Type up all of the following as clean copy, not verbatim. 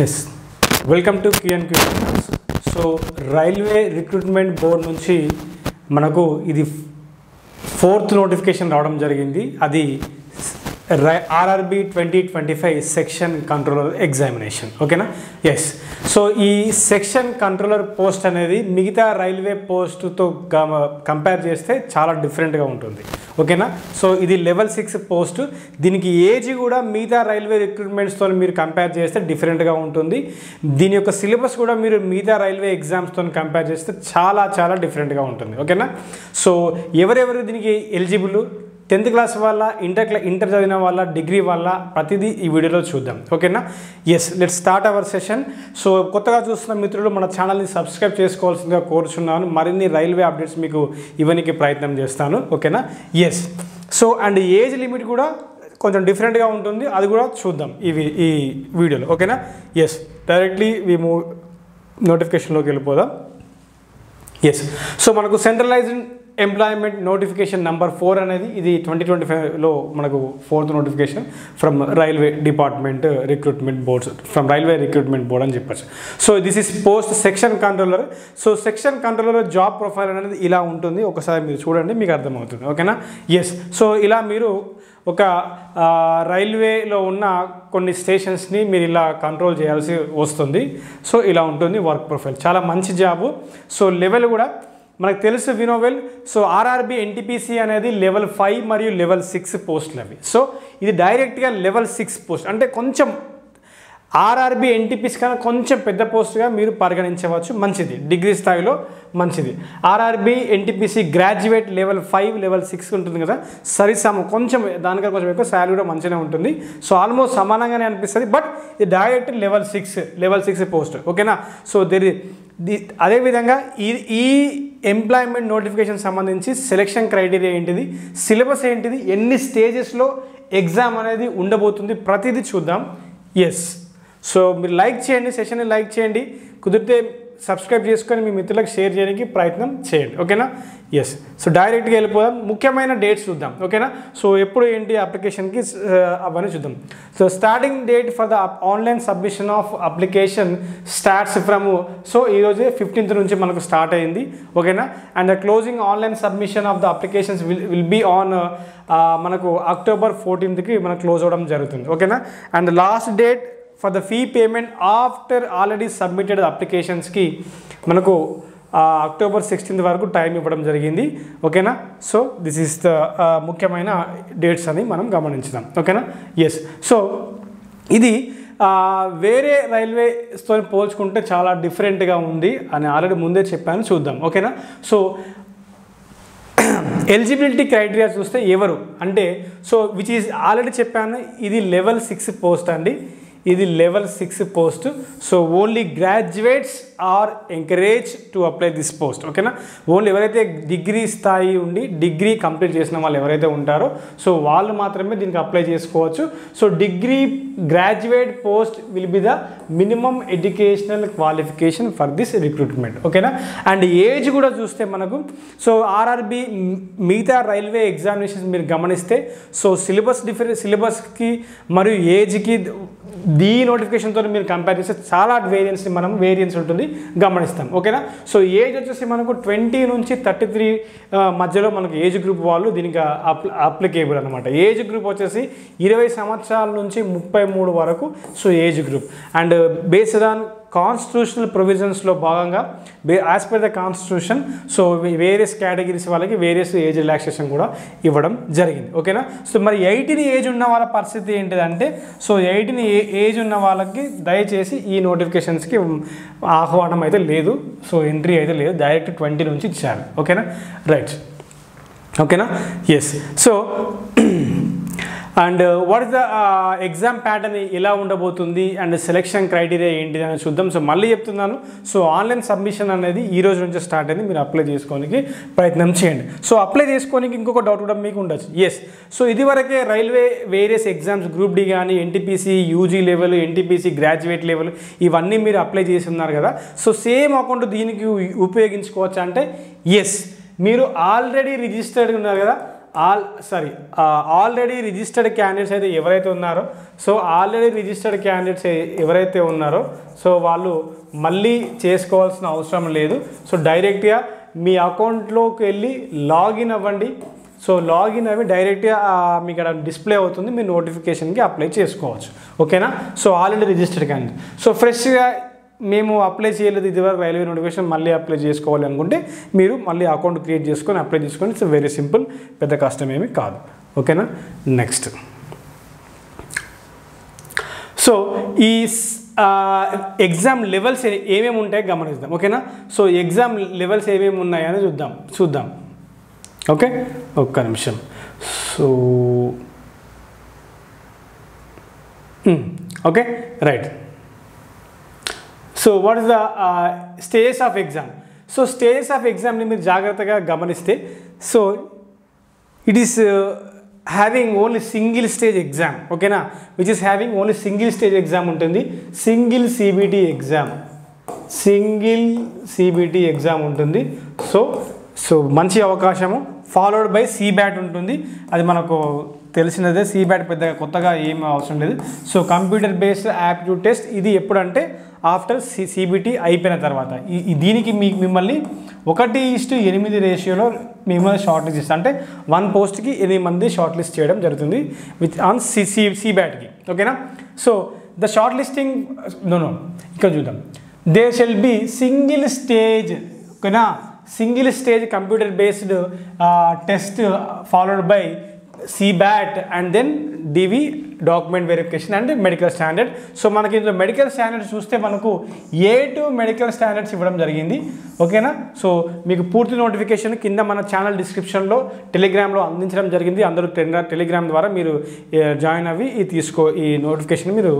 Yes welcome to Q&Q. So railway recruitment board నుంచి మనకు ఇది 4th నోటిఫికేషన్ రావడం జరిగింది. అది RRB 2025 సెక్షన్ కంట్రోలర్ ఎగ్జామినేషన్. ఓకేనా? ఎస్. సో ఈ సెక్షన్ కంట్రోలర్ పోస్ట్ అనేది మిగతా రైల్వే పోస్టుతో కంపేర్ చేస్తే చాలా డిఫరెంట్గా ఉంటుంది. ఓకేనా? సో ఇది లెవెల్ 6 పోస్ట్. దీనికి ఏజ్ కూడా మిగతా రైల్వే రిక్రూట్మెంట్స్తో మీరు కంపేర్ చేస్తే డిఫరెంట్గా ఉంటుంది. దీని యొక్క సిలబస్ కూడా మీరు మిగతా రైల్వే ఎగ్జామ్స్తో కంపేర్ చేస్తే చాలా డిఫరెంట్గా ఉంటుంది. ఓకేనా? సో ఎవరెవరు దీనికి ఎలిజిబుల్, 10th క్లాస్ వాళ్ళ, ఇంటర్ చదివిన వాళ్ళ, డిగ్రీ వాళ్ళ, ప్రతిదీ ఈ వీడియోలో చూద్దాం. ఓకేనా? Yes, let's start our session. So కొత్తగా చూస్తున్న మిత్రులు మన ఛానల్ని సబ్స్క్రైబ్ చేసుకోవాల్సిందిగా కోరుచున్నాను. మరిన్ని రైల్వే అప్డేట్స్ మీకు ఇవ్వడానికి ప్రయత్నం చేస్తాను. ఓకేనా? Yes. So and age limit కూడా కొంచెం డిఫరెంట్గా ఉంటుంది, అది కూడా చూద్దాం ఈ వీడియోలో. ఓకేనా? ఎస్, డైరెక్ట్లీ మేము నోటిఫికేషన్లోకి వెళ్ళిపోదాం. ఎస్. సో మనకు సెంట్రలైజ్డ్ ఎంప్లాయ్మెంట్ నోటిఫికేషన్ నెంబర్ 4 అనేది ఇది 2025లో మనకు 4th notification from railway department recruitment boards, from railway recruitment board అని చెప్పచ్చు. So this is post section controller. So section controller job profile అనేది ఇలా ఉంటుంది. ఒకసారి మీరు చూడండి, మీకు అర్థమవుతుంది. ఓకేనా? ఎస్. సో ఇలా మీరు ఒక రైల్వేలో ఉన్న కొన్ని స్టేషన్స్ని మీరు ఇలా కంట్రోల్ చేయాల్సి వస్తుంది. సో ఇలా ఉంటుంది వర్క్ ప్రొఫైల్. చాలా మంచి జాబు. సో లెవెల్ కూడా మనకు తెలుసు, వినోవెల్. సో RRB NTPC అనేది లెవెల్ 5 మరియు లెవెల్ 6 పోస్టులు అవి. సో ఇది డైరెక్ట్గా లెవెల్ 6 పోస్ట్, అంటే కొంచెం RRB NTPC కన్నా కొంచెం పెద్ద పోస్టుగా మీరు పరిగణించవచ్చు. మంచిది, డిగ్రీ స్థాయిలో మంచిది. RRB NTPC graduate level 5 level 6 ఉంటుంది కదా, కొంచెం దానికన్నా కొంచెం ఎక్కువ శాలరీ కూడా మంచిగా ఉంటుంది. సో ఆల్మోస్ట్ సమానంగానే అనిపిస్తుంది. బట్ ఇది డైరెక్ట్ లెవెల్ 6 పోస్ట్. ఓకేనా? సో అదేవిధంగా ఈ ఎంప్లాయ్మెంట్ నోటిఫికేషన్ సంబంధించి సెలెక్షన్ క్రైటీరియా ఏంటిది, సిలబస్ ఏంటిది, ఎన్ని స్టేజెస్లో ఎగ్జామ్ అనేది ఉండబోతుంది, ప్రతిదీ చూద్దాం. ఎస్. సో మీరు లైక్ చేయండి, సెషన్ని లైక్ చేయండి, కుదిరితే సబ్స్క్రైబ్ చేసుకొని మీ మిత్రులకు షేర్ చేయడానికి ప్రయత్నం చేయండి. ఓకేనా? ఎస్. సో డైరెక్ట్గా వెళ్ళిపోదాం. ముఖ్యమైన డేట్స్ చూద్దాం. ఓకేనా? సో ఎప్పుడు ఏంటి అప్లికేషన్కి అవన్నీ చూద్దాం. So starting date for the online submission of application starts from, so ఈరోజే 15th నుంచి మనకు స్టార్ట్ అయింది. ఓకేనా? And the closing online submission of the applications will be on మనకు October 14th మనకు క్లోజ్ అవ్వడం జరుగుతుంది. ఓకేనా? And last date for the fee payment after already submitted అప్లికేషన్స్కి మనకు October 16th వరకు టైం ఇవ్వడం జరిగింది. ఓకేనా? సో దిస్ ఈస్ ద ముఖ్యమైన డేట్స్ అని మనం గమనించుదాం. ఓకేనా? ఎస్. సో ఇది వేరే రైల్వేస్తో పోల్చుకుంటే చాలా డిఫరెంట్గా ఉంది అని ఆల్రెడీ ముందే చెప్పాను, చూద్దాం. ఓకేనా? సో ఎలిజిబిలిటీ క్రైటీరియా చూస్తే ఎవరు అంటే, సో విచ్ ఈజ్ ఆల్రెడీ చెప్పాను, ఇది లెవెల్ 6 పోస్ట్ అండి. ఇది level 6 post. So only graduates are encourage to apply this post. ఓకేనా? ఓన్లీ ఎవరైతే డిగ్రీ స్థాయి ఉండి డిగ్రీ కంప్లీట్ చేసిన వాళ్ళు ఎవరైతే ఉంటారో సో వాళ్ళు మాత్రమే దీనికి అప్లై చేసుకోవచ్చు. So degree graduate post will be the minimum educational qualification for this recruitment. ఓకేనా? అండ్ ఏజ్ కూడా చూస్తే మనకు, సో RRB మిగతా రైల్వే ఎగ్జామినేషన్స్ మీరు గమనిస్తే, సో సిలబస్కి మరియు ఏజ్కి ఈ నోటిఫికేషన్తో మీరు కంపేర్ చేస్తే చాలా వేరియన్స్ ఉంటుంది, గమనిస్తాం. ఓకేనా? సో ఏజ్ వచ్చేసి మనకు 20 నుంచి 33 మధ్యలో మనకు ఏజ్ గ్రూప్ వాళ్ళు దీనికి అప్లికేబుల్ అనమాట. ఏజ్ గ్రూప్ వచ్చేసి 20 సంవత్సరాల నుంచి 33 వరకు. So age group and based on constitutional ప్రొవిజన్స్లో భాగంగా as per the constitution so various categories వాళ్ళకి వేరియస్ ఏజ్ రిలాక్సేషన్ కూడా ఇవ్వడం జరిగింది. ఓకేనా? సో మరి 18 ఏజ్ ఉన్న వాళ్ళ పరిస్థితి ఏంటిదంటే, సో 18 ఏజ్ ఉన్న వాళ్ళకి దయచేసి ఈ నోటిఫికేషన్స్కి ఆహ్వానం అయితే లేదు. సో ఎంట్రీ అయితే లేదు, డైరెక్ట్ 20 నుంచి ఇచ్చారు. ఓకేనా? రైట్. ఓకేనా? Yes. So and what is the exam pattern ఎలా ఉండబోతుంది అండ్ సెలెక్షన్ క్రైటీరియా ఏంటి అని చూద్దాం. సో మళ్ళీ చెప్తున్నాను, సో ఆన్లైన్ సబ్మిషన్ అనేది ఈ రోజు నుంచి స్టార్ట్ అయింది. మీరు అప్లై చేసుకోనికి ప్రయత్నం చేయండి. సో అప్లై చేసుకోనికి ఇంకొక డౌట్ కూడా మీకు ఉండొచ్చు. ఎస్. సో ఇదివరకే railway various exams group D కానీ NTPC UG level, NTPC graduate level ఇవన్నీ మీరు అప్లై చేసి ఉన్నారు కదా. సో సేమ్ అకౌంట్ దీనికి ఉపయోగించుకోవచ్చు అంటే, ఎస్, మీరు ఆల్రెడీ రిజిస్టర్డ్ ఉన్నారు కదా, ఆల్రెడీ రిజిస్టర్డ్ క్యాండిడేట్స్ అయితే ఎవరైతే ఉన్నారో, సో ఆల్రెడీ రిజిస్టర్డ్ క్యాండిడేట్స్ ఎవరైతే ఉన్నారో సో వాళ్ళు మళ్ళీ చేసుకోవాల్సిన అవసరం లేదు. సో డైరెక్ట్గా మీ అకౌంట్లోకి వెళ్ళి లాగిన్ అవ్వండి. సో లాగిన్ అవి డైరెక్ట్గా మీకు అక్కడ డిస్ప్లే అవుతుంది, మీరు నోటిఫికేషన్కి అప్లై చేసుకోవచ్చు. ఓకేనా. So already registered candidate, so ఫ్రెష్గా మేము అప్లై చేయలేదు ఇదివరకు రైల్వే నోటిఫికేషన్ మళ్ళీ అప్లై చేసుకోవాలి అనుకుంటే మీరు మళ్ళీ అకౌంట్ క్రియేట్ చేసుకొని అప్లై చేసుకొని, ఇట్స్ వెరీ సింపుల్, పెద్ద కష్టం ఏమీ కాదు. ఓకేనా. నెక్స్ట్, సో ఈ ఎగ్జామ్ లెవెల్స్ ఏమేమి ఉంటాయో గమనిద్దాం. ఓకేనా. సో ఎగ్జామ్ లెవెల్స్ ఏమేమి ఉన్నాయని చూద్దాం. ఓకే, ఒక్క నిమిషం. So okay, right. So what is the stages of exam? So stages of ఎగ్జామ్ని మీరు జాగ్రత్తగా గమనిస్తే, so it is having only single stage exam. ఓకేనా. Which is having only single stage exam ఉంటుంది, సింగిల్ సిబిటి ఎగ్జామ్ ఉంటుంది. So మంచి అవకాశము. Followed by సిబ్యాట్ ఉంటుంది, అది మనకు తెలిసినదే. సిబ్యాట్ పెద్దగా కొత్తగా ఏం అవసరం లేదు. So computer based aptitude test, ఇది ఎప్పుడంటే ఆఫ్టర్ సిబిటి అయిపోయిన తర్వాత. దీనికి మిమ్మల్ని 1:8 రేషియోలో మిమ్మల్ని షార్ట్ లిస్ట్ చేస్తారు. అంటే 1 పోస్ట్కి 8 మంది షార్ట్ లిస్ట్ చేయడం జరుగుతుంది విత్ ఆన్ సిబ్యాట్కి. ఓకేనా. సో ద షార్ట్ లిస్టింగ్ ఇక్కడ చూద్దాం. They shall be single stage. ఓకేనా. Single stage computer based test followed by CBAT and then DV document verification and medical standard. So మనకి ఇందులో మెడికల్ స్టాండర్డ్స్ చూస్తే మనకు A2 మెడికల్ స్టాండర్డ్స్ ఇవ్వడం జరిగింది. ఓకేనా. సో మీకు పూర్తి నోటిఫికేషన్ కింద మన ఛానల్ డిస్క్రిప్షన్లో టెలిగ్రామ్లో అందించడం జరిగింది. అందరూ టెలిగ్రామ్ ద్వారా మీరు జాయిన్ అవ్వి ఈ నోటిఫికేషన్ మీరు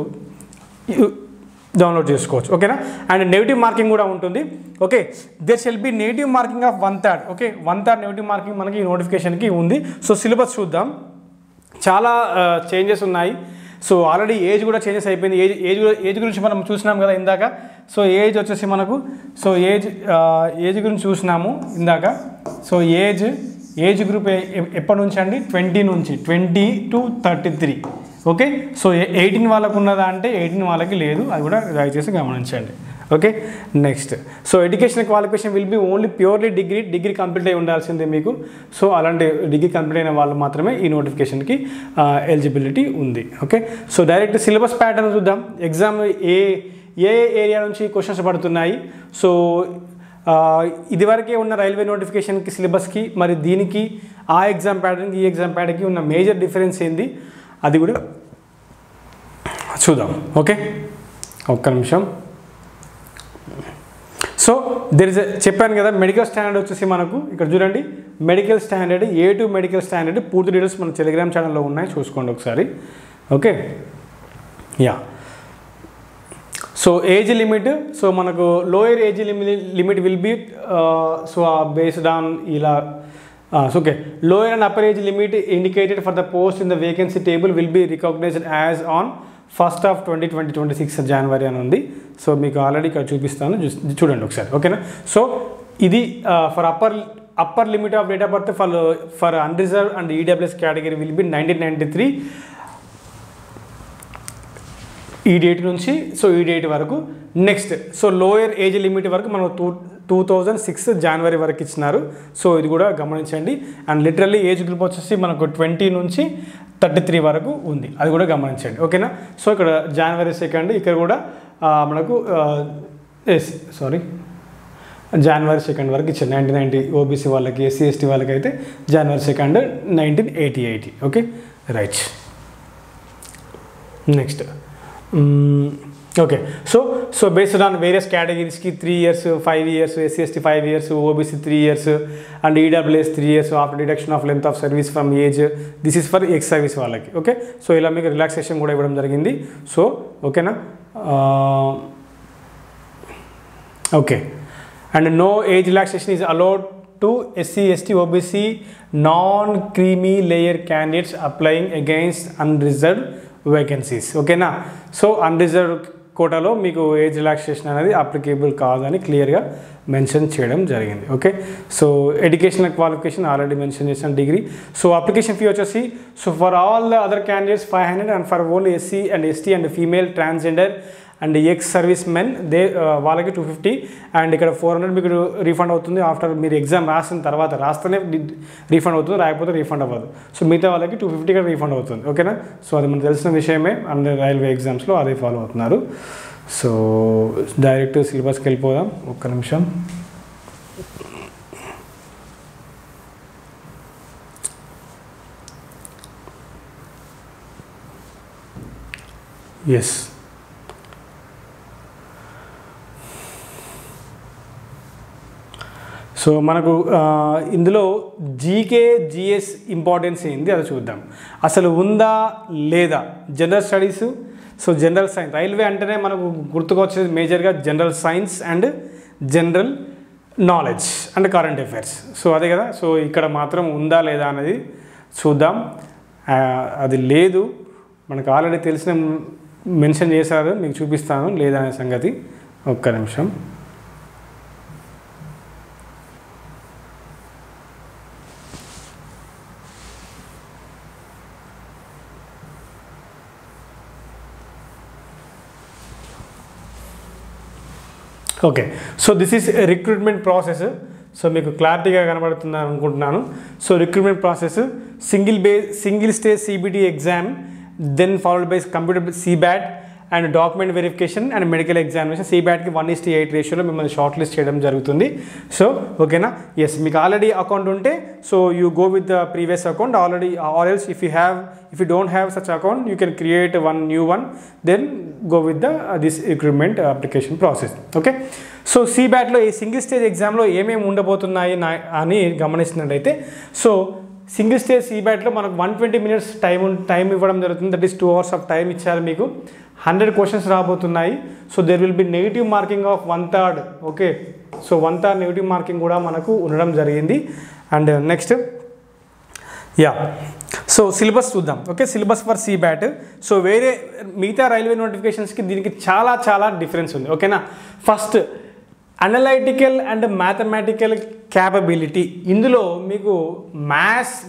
డౌన్లోడ్ చేసుకోవచ్చు. ఓకేనా. అండ్ నెగిటివ్ మార్కింగ్ కూడా ఉంటుంది. Okay, there shall be negative marking of 1/3. Okay, 1/3 negative marking మనకి ఈ నోటిఫికేషన్కి ఉంది. సో సిలబస్ చూద్దాం. చాలా చేంజెస్ ఉన్నాయి. సో ఆల్రెడీ ఏజ్ కూడా చేంజెస్ అయిపోయింది. ఏజ్ గురించి మనం చూసినాం కదా ఇందాక. సో ఏజ్ వచ్చేసి మనకు ఏజ్ గురించి చూసినాము ఇందాక. సో ఏజ్ గ్రూప్ ఎప్పటి నుంచి అండి? 20 to 33. ఓకే. సో 18 వాళ్ళకు ఉన్నదా అంటే 18 వాళ్ళకి లేదు, అది కూడా దయచేసి గమనించండి. Okay. Next, so education qualification will be only purely degree complete అయి ఉండాల్సిందే మీకు. సో అలాంటి డిగ్రీ కంప్లీట్ అయిన వాళ్ళు మాత్రమే ఈ నోటిఫికేషన్కి ఎలిజిబిలిటీ ఉంది. Okay. So direct syllabus pattern చూద్దాం. ఎగ్జామ్ ఏ ఏరియా నుంచి క్వశ్చన్స్ పడుతున్నాయి. సో ఇదివరకే ఉన్న రైల్వే నోటిఫికేషన్కి సిలబస్కి మరి దీనికి ఆ ఎగ్జామ్ ప్యాటర్న్కి ఈ ఎగ్జామ్ ప్యాటర్న్కి ఉన్న మేజర్ డిఫరెన్స్ ఏంది అది కూడా చూద్దాం. ఓకే, ఒక్క నిమిషం. సో చెప్పాను కదా మెడికల్ స్టాండర్డ్ వచ్చేసి మనకు ఇక్కడ చూడండి. Medical standard A2 medical standard పూర్తి డీటెయిల్స్ మన టెలిగ్రామ్ ఛానల్లో ఉన్నాయి, చూసుకోండి ఒకసారి. Okay, yeah. So age limit, so మనకు lower age limit will be so based on ఇలా. Okay, lower and upper age limit indicated for the post in the vacancy table will be recognised as on 1st of 2026 జనవరి అని ఉంది. So మీకు already ఇక్కడ చూపిస్తాను, చూడండి ఒకసారి. ఓకేనా. సో ఇది for upper limit of date of birth for unreserved and EWS category will be 1993 ఈ డేట్ నుంచి. సో ఈ డేట్ వరకు. Next, so lower age limit వరకు మనం 2006 జనవరి వరకు ఇచ్చినారు. సో ఇది కూడా గమనించండి. అండ్ లిటరల్లీ ఏజ్ గ్రూప్ వచ్చేసి మనకు 20 నుంచి 33 వరకు ఉంది, అది కూడా గమనించండి. ఓకేనా. సో ఇక్కడ January 2 ఇక్కడ కూడా మనకు January 2 వరకు ఇచ్చారు. 1990 ఓబీసీ వాళ్ళకి, SC ST వాళ్ళకి అయితే January 2 1988. Okay, right. Next, okay. So based on various కేటగిరీస్కి 3 years, 5 years, SC ST 5 years, OBC 3 years and EWS 3 years after deduction of length of service from age. This is for ex service వాళ్ళకి. Okay, so ఇలా మీకు relaxation కూడా ఇవ్వడం జరిగింది. So ఓకేనా. Okay, and no age relaxation is allowed to SC ST OBC non-creamy layer candidates applying against unreserved vacancies. ఓకేనా. So unreserved కోటాలో మీకు ఏజ్ రిలాక్సేషన్ అనేది అప్లికేబుల్ కాదని క్లియర్గా మెన్షన్ చేయడం జరిగింది. Okay, so educational qualification already mention చేసిన డిగ్రీ. సో అప్లికేషన్ ఫీ వచ్చేసి so for all the other candidates 500 and for only SC and ST and female transgender and ex service men వాళ్ళకి 250 and ఇక్కడ 400 మీకు refund అవుతుంది. After మీరు exam రాసిన తర్వాత రాస్తేనే refund అవుతుంది, రాకపోతే రీఫండ్ అవ్వదు. సో మిగతా వాళ్ళకి 250 ఇక్కడ రీఫండ్ అవుతుంది. ఓకేనా, సో అది మనకు తెలిసిన విషయమే, అన్ని రైల్వే ఎగ్జామ్స్లో అదే ఫాలో అవుతున్నారు. సో డైరెక్ట్ సిలబస్కి వెళ్ళిపోదాం. ఒక్క నిమిషం. ఎస్, సో మనకు ఇందులో జీకే జిఎస్ ఇంపార్టెన్స్ ఏంది అది చూద్దాం. అసలు ఉందా లేదా general studies, so general science, railway అంటేనే మనకు గుర్తుకొచ్చేది మేజర్గా general science and general knowledge and current affairs. So అదే కదా, సో ఇక్కడ మాత్రం ఉందా లేదా అనేది చూద్దాం. అది లేదు, మనకు ఆల్రెడీ తెలిసిన మెన్షన్ చేశారు, మీకు చూపిస్తాను లేదా అనే సంగతి. ఒక్క నిమిషం. Okay, so this is recruitment process. So మీకు క్లారిటీగా కనబడుతుందని అనుకుంటున్నాను. So recruitment process single stage CBT exam, then followed by computer CBAT and document verification and medical examination. సిబ్యాట్కి 1:8 రేషియోలో మిమ్మల్ని షార్ట్ లిస్ట్ చేయడం జరుగుతుంది. సో ఓకేనా, ఎస్, మీకు ఆల్రెడీ అకౌంట్ ఉంటే so you go with the previous account already, or else if you don't have such account you can create one new one, then go with this recruitment application process. Okay, so సిబ్యాట్లో ఈ single stage ఎగ్జామ్లో ఏమేమి ఉండబోతున్నాయి అని గమనిస్తున్నట్టయితే, so single stage సిబ్యాట్లో మనకు 120 minutes time ఇవ్వడం జరుగుతుంది. That is 2 hours of time ఇచ్చారు మీకు. 100 questions రాబోతున్నాయి. So there will be negative marking of 1/3. Okay, so 1/3 negative marking కూడా మనకు ఉండడం జరిగింది. అండ్ నెక్స్ట్ సో సిలబస్ చూద్దాం. Okay, syllabus for CBAT. So వేరే మిగతా రైల్వే నోటిఫికేషన్స్కి దీనికి చాలా డిఫరెన్స్ ఉంది. ఓకేనా, first analytical and mathematical capability. ఇందులో మీకు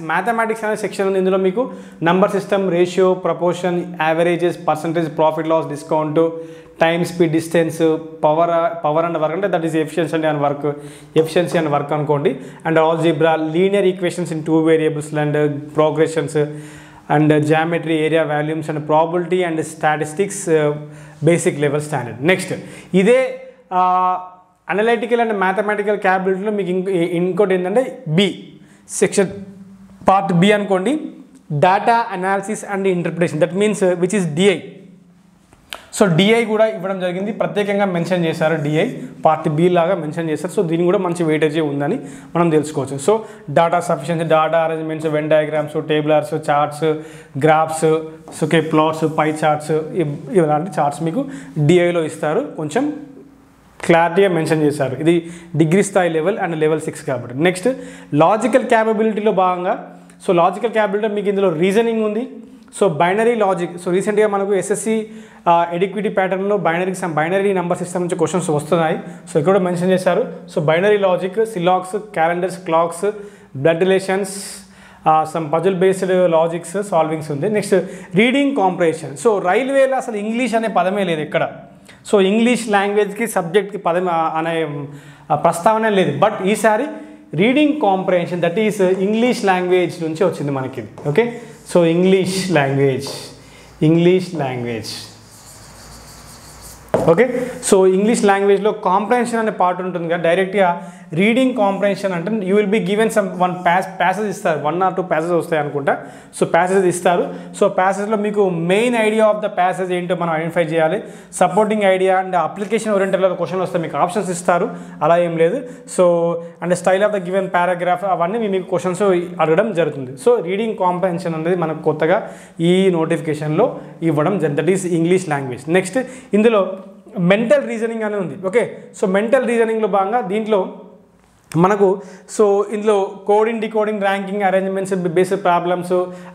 మ్యాథమెటిక్స్ అనే సెక్షన్ ఉంది. ఇందులో మీకు number system, ratio, proportion, averages, percentage, profit loss, discount, time, speed, distance, power and work అంటే that is efficiency and work అనుకోండి. And algebra, linear equations in 2 variables and progressions and geometry, area, volumes and probability and statistics basic level standard. Next ఇదే analytical and mathematical క్యాపబిలిటీలో మీకు ఇంకోటి ఏంటంటే B section part B అనుకోండి, data analysis and interpretation, that means which is DI. So DI కూడా ఇవ్వడం జరిగింది, ప్రత్యేకంగా mention చేశారు. డిఐ పార్ట్ బి లాగా మెన్షన్ చేశారు. సో దీనికి కూడా మంచి వెయిటేజ్ ఉందని మనం తెలుసుకోవచ్చు. So data sufficiency, data arrangements, Venn diagrams, tabulars, charts, graphs, okay, plots, pie charts, ఇలాంటి చార్ట్స్ మీకు డిఐలో ఇస్తారు. కొంచెం క్లారిటీగా మెన్షన్ చేశారు. ఇది డిగ్రీ స్థాయి లెవెల్ అండ్ లెవెల్ 6 కాబట్టి. నెక్స్ట్ లాజికల్ క్యాపబిలిటీలో భాగంగా, సో లాజికల్ క్యాపబిలిటీ మీకు ఇందులో రీజనింగ్ ఉంది. సో బైనరీ లాజిక్, సో రీసెంట్గా మనకు ఎస్ఎస్సి ఎడిక్విటీ ప్యాటర్న్లో బైనరీ నెంబర్ సిస్టమ్ నుంచి క్వశ్చన్స్ వస్తున్నాయి. సో ఇక్కడ మెన్షన్ చేశారు. సో బైనరీ లాజిక్, సిలాక్స్, calendars, clocks, blood relations, some puzzle based logics, solvings ఉంది. Next reading comprehension. సో రైల్వేలో అసలు ఇంగ్లీష్ అనే పదమే లేదు ఇక్కడ. సో ఇంగ్లీష్ లాంగ్వేజ్కి సబ్జెక్ట్కి పదం అనే ప్రస్తావన లేదు. బట్ ఈసారి reading comprehension, that is English language నుంచి వచ్చింది మనకి. Okay, so English language. Okay, so English లాంగ్వేజ్లో కాంప్రహెన్షన్ అనే పార్ట్ ఉంటుంది కదా, డైరెక్ట్గా రీడింగ్ కాంప్రహెన్షన్ అంటే you will be given some passage ఇస్తారు, 1 or 2 passages వస్తాయి అనుకుంటా. సో ప్యాసేజ్ ఇస్తారు. సో ప్యాసేజ్లో మీకు main idea of the passage ఏంటో మనం ఐడెంటిఫై చేయాలి. సపోర్టింగ్ ఐడియా అండ్ అప్లికేషన్ ఓరియంటెడ్లో క్వశ్చన్ వస్తే మీకు ఆప్షన్స్ ఇస్తారు, అలా ఏం లేదు. So and style of the given paragraph అవన్నీ మీకు క్వశ్చన్స్ అడగడం జరుగుతుంది. సో రీడింగ్ కాంప్రహెన్షన్ అనేది మనకు కొత్తగా ఈ నోటిఫికేషన్లో ఇవ్వడం జరిగింది, that is English language. Next ఇందులో మెంటల్ రీజనింగ్ అనేది ఉంది. ఓకే, సో మెంటల్ రీజనింగ్లో భాగంగా దీంట్లో మనకు సో ఇందులో coding decoding ranking arrangements basic problems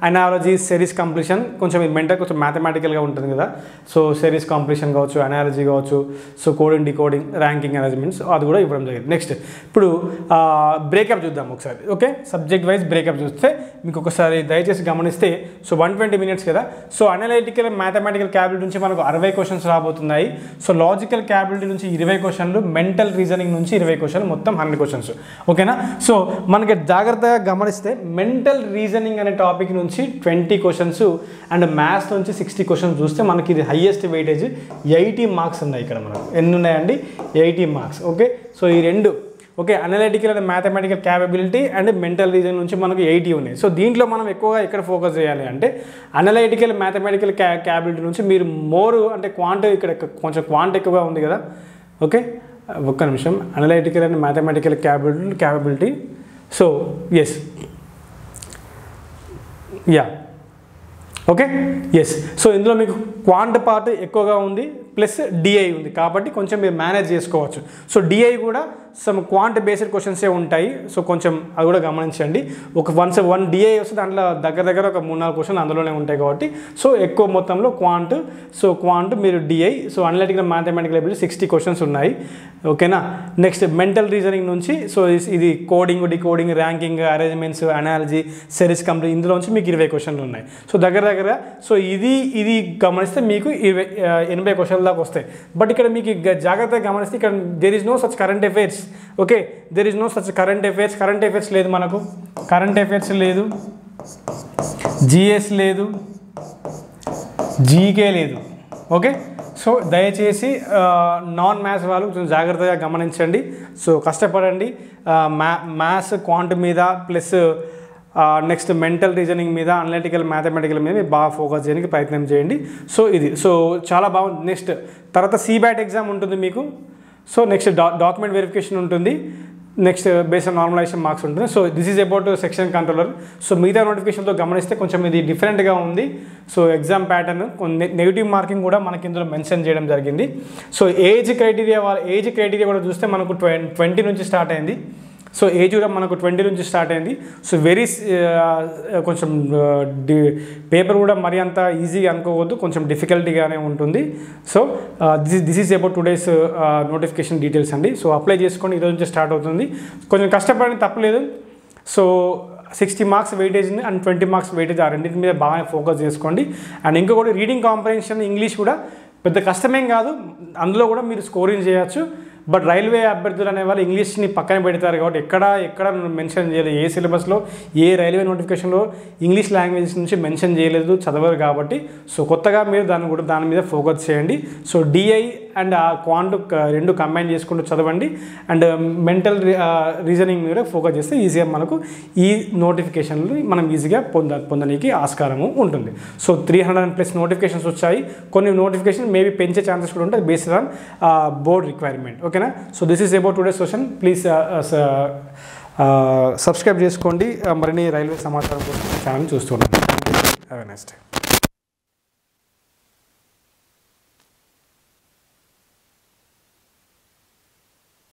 analogy series completion కొంచెం మెంటల్ కొంచెం మ్యాథమెటికల్గా ఉంటుంది కదా సో సిరీస్ కంప్లీషన్ కావచ్చు అనాలజీ కావచ్చు so coding decoding ranking arrangements అది కూడా ఇవ్వడం జరిగింది నెక్స్ట్ ఇప్పుడు బ్రేకప్ చూద్దాం ఒకసారి ఓకే సబ్జెక్ట్ వైజ్ బ్రేకప్ చూస్తే మీకు ఒకసారి దయచేసి గమనిస్తే సో 120 minutes కదా సో అనలిటికల్ మ్యాథమెటికల్ క్యాబిలిటీ నుంచి మనకు 60 క్వశ్చన్స్ రాబోతున్నాయి సో లాజికల్ క్యాబిలిటీ నుంచి 20 క్వశ్చన్లు మెంటల్ రీజనింగ్ నుంచి 20 క్వశ్చన్లు మొత్తం 100 క్వశ్చన్స్ ఓకేనా సో మనకి జాగ్రత్తగా గమనిస్తే మెంటల్ రీజనింగ్ అనే టాపిక్ నుంచి 20 క్వశ్చన్స్ అండ్ మ్యాథ్స్ నుంచి 60 క్వశ్చన్స్ చూస్తే మనకి ఇది హైయెస్ట్ వెయిటేజ్ 80 మార్క్స్ ఉన్నాయి ఇక్కడ మనకు ఎన్ని ఉన్నాయండి 80 మార్క్స్ ఓకే సో ఈ రెండు okay analytical and mathematical capability and mental reason నుంచి మనకు 80 ఉన్నాయి సో దీంట్లో మనం ఎక్కువగా ఎక్కడ ఫోకస్ చేయాలి అంటే అనలిటికల్ మ్యాథమెటికల్ క్యాపబిలిటీ నుంచి మీరు మోర్ అంటే క్వాంట్ ఇక్కడ కొంచెం క్వాంట్ ఎక్కువగా ఉంది కదా ఓకే ఒక్క నిమిషం analytical and mathematical capability so yes ya okay yes so ఇందులో మీకు క్వాంట్ పార్ట్ ఎక్కువగా ఉంది ప్లస్ డిఐ ఉంది కాబట్టి కొంచెం మీరు మేనేజ్ చేసుకోవచ్చు సో డిఐ కూడా సమ్ క్వాంట్ బేస్డ్ క్వశ్చన్సే ఉంటాయి సో కొంచెం అది కూడా గమనించండి ఒక వన్ డిఐ వస్తే దాంట్లో దగ్గర ఒక 3-4 క్వశ్చన్ అందులోనే ఉంటాయి కాబట్టి సో ఎక్కువ మొత్తంలో క్వాంట్ మీరు DI so analytical mathematical ability 60 questions ఉన్నాయి ఓకేనా నెక్స్ట్ మెంటల్ రీజనింగ్ నుంచి సో ఇది coding decoding ranking arrangements analogy series complete ఇందులో నుంచి మీకు 20 క్వశ్చన్లు ఉన్నాయి సో దగ్గర సో ఇది గమనిస్తే మీకు 80 క్వశ్చన్ల దాకా వస్తాయి బట్ ఇక్కడ మీకు జాగ్రత్తగా గమనిస్తే ఇక్కడ there is no such current affairs okay there is no such current affairs లేదు మనకు కరెంట్ అఫైర్స్ లేదు జిఎస్ లేదు జీకే లేదు ఓకే సో దయచేసి నాన్ మ్యాథ్స్ వాళ్ళు కొంచెం జాగ్రత్తగా గమనించండి సో కష్టపడండి మ్యాథ్స్ క్వాంట్ మీద ప్లస్ నెక్స్ట్ మెంటల్ రీజనింగ్ మీద అనలిటికల్ మ్యాథమెటికల్ మీద బాగా ఫోకస్ చేయడానికి ప్రయత్నం చేయండి సో ఇది సో చాలా బాగుంది నెక్స్ట్ తర్వాత సిబ్యాట్ ఎగ్జామ్ ఉంటుంది మీకు సో నెక్స్ట్ డాక్యుమెంట్ వెరిఫికేషన్ ఉంటుంది నెక్స్ట్ బేస్డ్ నార్మలైజేషన్ మార్క్స్ ఉంటుంది so this is about section controller so మిగతా నోటిఫికేషన్తో గమనిస్తే కొంచెం ఇది డిఫరెంట్గా ఉంది so exam pattern negative marking కూడా మనకి ఇందులో మెన్షన్ చేయడం జరిగింది సో ఏజ్ క్రైటీరియా కూడా చూస్తే మనకు 20 నుంచి స్టార్ట్ అయింది సో ఏజ్ కూడా మనకు 20 నుంచి స్టార్ట్ అయింది సో వెరీ కొంచెం పేపర్ కూడా మరి అంత ఈజీగా అనుకోవద్దు కొంచెం డిఫికల్టీగానే ఉంటుంది so this is about today's notification details అండి సో అప్లై చేసుకోండి ఈరోజు నుంచి స్టార్ట్ అవుతుంది కొంచెం కష్టపడని తప్పలేదు so 60 marks weightage and 20 marks weightage ఆ రెండింటి మీద బాగా ఫోకస్ చేసుకోండి అండ్ ఇంకొకటి రీడింగ్ కాంప్రహెన్షన్ ఇంగ్లీష్ కూడా పెద్ద కష్టమేం కాదు అందులో కూడా మీరు స్కోరింగ్ చేయొచ్చు బట్ రైల్వే అభ్యర్థులు అనే వాళ్ళు ఇంగ్లీష్ని పక్కన పెడతారు కాబట్టి ఎక్కడ మెన్షన్ చేయలేదు ఏ సిలబస్లో ఏ రైల్వే నోటిఫికేషన్లో ఇంగ్లీష్ లాంగ్వేజెస్ నుంచి మెన్షన్ చేయలేదు చదవరు కాబట్టి సో కొత్తగా మీరు దాని మీద ఫోకస్ చేయండి సో డిఐ అండ్ ఆ క్వాంట్ రెండు కంబైన్ చేసుకుంటూ చదవండి అండ్ మెంటల్ రీజనింగ్ మీద ఫోకస్ చేస్తే ఈజీగా మనకు ఈ నోటిఫికేషన్లు మనం ఈజీగా పొందడానికి ఆస్కారము ఉంటుంది సో 300+ నోటిఫికేషన్స్ వచ్చాయి కొన్ని నోటిఫికేషన్ మేబీ పెంచే ఛాన్సెస్ కూడా ఉంటాయి బేస్డ్ ఆన్ బోర్డ్ రిక్వైర్మెంట్ ఓకేనా so this is about today session please subscribe చేసుకోండి మరిన్ని రైల్వే సమాచారం కోసం ఛానల్ చూస్తూ ఉండండి హ్యావ్ ఎ నైస్ డే